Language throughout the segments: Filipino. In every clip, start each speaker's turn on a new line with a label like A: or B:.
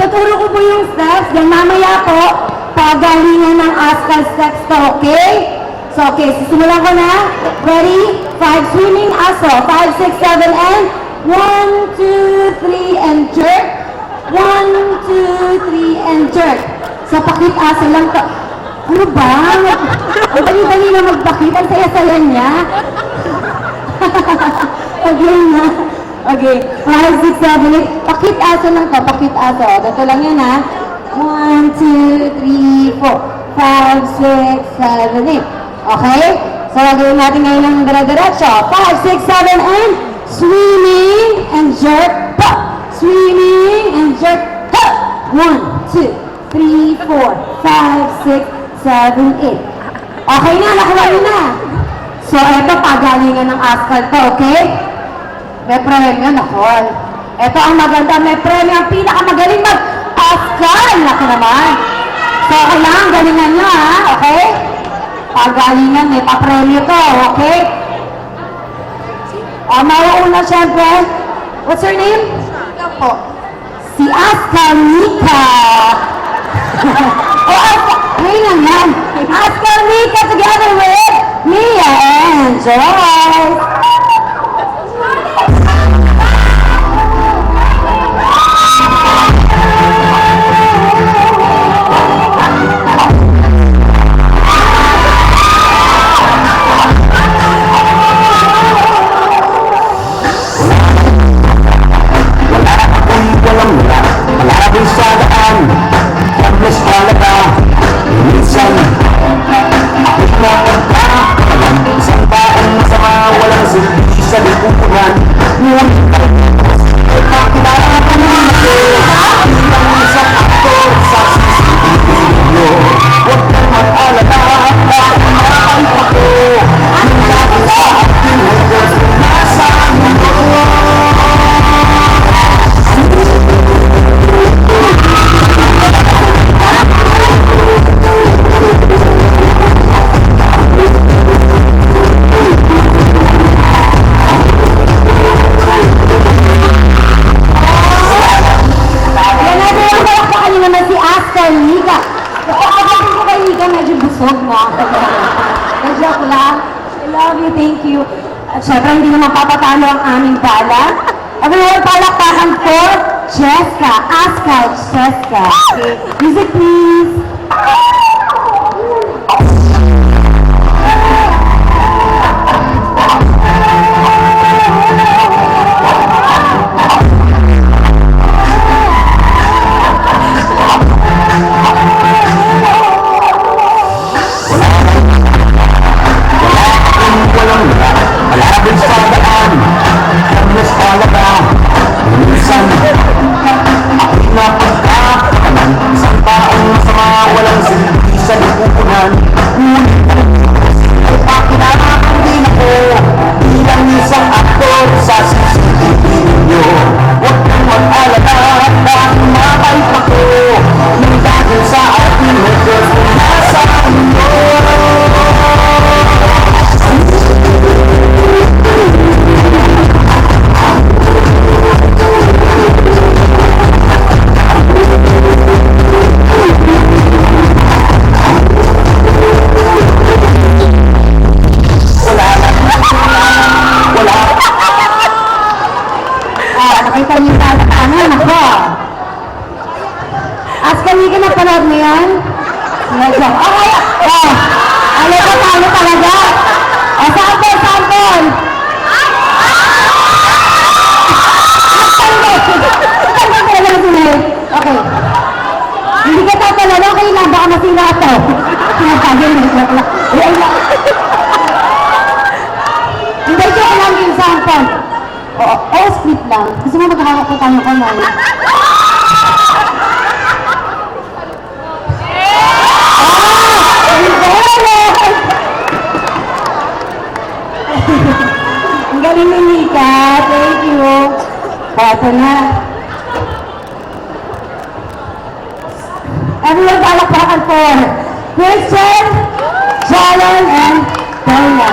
A: Ituturo ko po yung steps. Then mamaya po, pagalingan ng Askal steps to, okay? So, okay, sisimulan ko na. Ready? 5 swimming aso. 5, 6, 7, and 1, 2, 3, and jerk. 1, 2, 3, and jerk. Sa pakit aso lang to. Ano ba? Ang dali-dali na magpakit. Ang saya-saya niya. Okay na. Okay. 5, 6, 7, 8. Pakit aso lang to. Pakit aso. Dito lang yan ha. 1, 2, 3, 4, 5, 6, 7, 8. Okay? So, gagawin natin ngayon ng dire-diretso. 5, 6, 7, and swimming and jerk. Pa! Swimming and jerk. Pa! 1, 2, 3, 4, 5, 6, 7, 8. Okay na, nakuha nyo na. So, eto pagalingan ng Askal to, okay? May premyo, nakol. Eto ang maganda, may premyo. Ang pinakamagaling mag-Askal. Naku naman. So, kailangan galingan nyo, ha? Okay? Pagalingan, may papremyo to, okay? Mauuna siyempre. What's her name? Ikaw po. Si Askal Mika. Ngayon lang yan. Askal Mika together with Mia and Joyce. Thank you. At syempre, hindi naman papatalo ang aming bala. Everyone, palakpakan po, Jessica. Askal, Jessica. Okay. Music, please. Askal Mika, napanood mo yan? Medyo. Okay. Oh. Ano ba talo talaga? O, sample, sample. Sample talaga na sinahid. Okay. Hindi ka tatalala. Okay lang. Baka masira ito. Sinatagin mo. Hindi ko lang yung sample. O, split lang. Gusto mo magkakakutan yung kamay. Ang galing ni Mika. Thank you. Pato na. Everyone, palakpakan for Christian, Jalen, and Dana.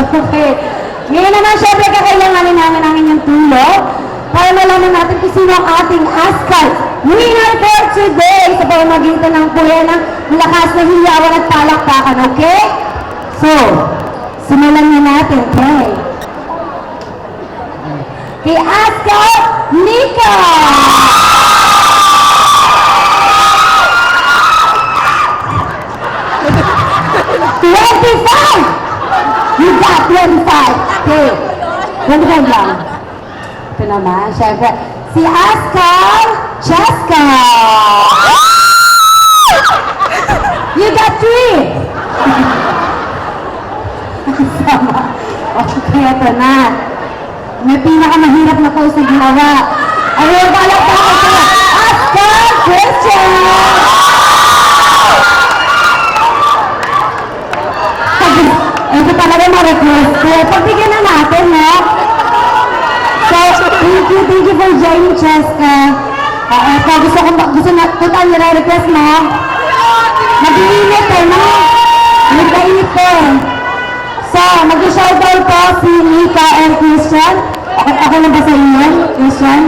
A: Okay. Ngayon naman, syempre, kakailanganin namin ang inyong tulong para malaman natin kung sino ang ating ASCAL winner for today sa pamamagitan ng puya ng lakas na hiyawan at palakpakan, okay? So, simulan na natin, okay? Kay ASCAL Nika! You got 25! Okay. 25 lang. Ito naman, syempre, si Askal Cheska! You got 3! Sama. Okay, ito na. May pinakamahirap na po sa ginawa. Ayun, balak pa ako sa Askal Christian! Ito talaga ma-request ko. Pagbigyan na natin, no? So, thank you for joining, Cheska. Ito, gusto na, total nire-request mo. Nag-iinit eh, no? Nag-iinit eh. So, mag-shoutout po si Nika and Christian. Okay na ba sa inyo, Christian?